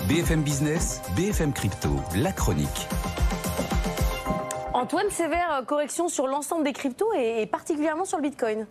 BFM Business, BFM Crypto, la chronique. Antoine, sévère correction sur l'ensemble des cryptos et particulièrement sur le Bitcoin.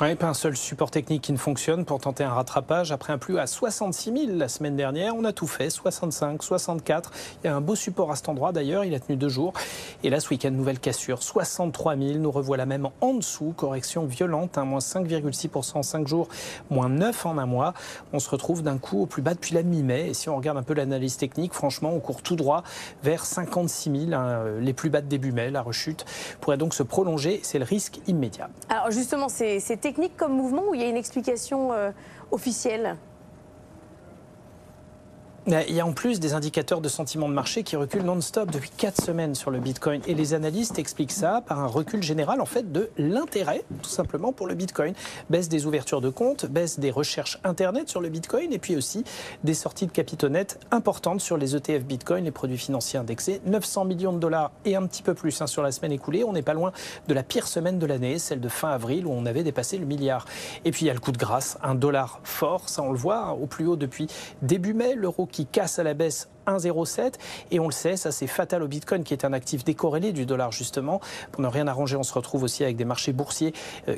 Oui, pas un seul support technique qui ne fonctionne pour tenter un rattrapage. Après un plus à 66 000 la semaine dernière, on a tout fait, 65, 64. Il y a un beau support à cet endroit d'ailleurs, il a tenu 2 jours. Et là, ce week-end, nouvelle cassure, 63 000. Nous revoilà même en dessous, correction violente, moins 5,6% en 5 jours, moins 9 en un mois. On se retrouve d'un coup au plus bas depuis la mi-mai. Et si on regarde un peu l'analyse technique, franchement, on court tout droit vers 56 000, les plus bas de début mai. La rechute pourrait donc se prolonger, c'est le risque immédiat. Alors justement, c'est technique comme mouvement ou il y a une explication officielle ? Il y a en plus des indicateurs de sentiment de marché qui reculent non-stop depuis 4 semaines sur le Bitcoin. Et les analystes expliquent ça par un recul général en fait de l'intérêt, tout simplement, pour le Bitcoin. Baisse des ouvertures de comptes, baisse des recherches Internet sur le Bitcoin et puis aussi des sorties de capitaux nets importantes sur les ETF Bitcoin, les produits financiers indexés. 900 millions de dollars et un petit peu plus sur la semaine écoulée. On n'est pas loin de la pire semaine de l'année, celle de fin avril où on avait dépassé le milliard. Et puis il y a le coup de grâce, un dollar fort, ça on le voit, au plus haut depuis début mai, l'euro qui casse à la baisse 1,07 et on le sait, ça c'est fatal au Bitcoin qui est un actif décorrélé du dollar justement. Pour ne rien arranger, on se retrouve aussi avec des marchés boursiers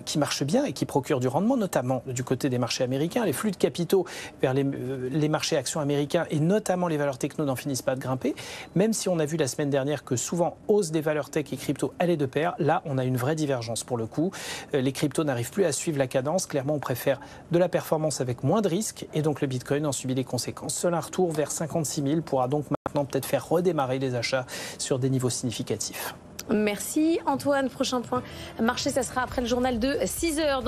qui marchent bien et qui procurent du rendement, notamment du côté des marchés américains. Les flux de capitaux vers les marchés actions américains et notamment les valeurs techno n'en finissent pas de grimper. Même si on a vu la semaine dernière que souvent hausse des valeurs tech et crypto allaient de pair, là on a une vraie divergence pour le coup. Les cryptos n'arrivent plus à suivre la cadence. Clairement, on préfère de la performance avec moins de risques et donc le Bitcoin en subit les conséquences. Seul un retour vers 56 000 pourra donc maintenant peut-être faire redémarrer les achats sur des niveaux significatifs. Merci Antoine. Prochain point marché, ça sera après le journal de 6 heures.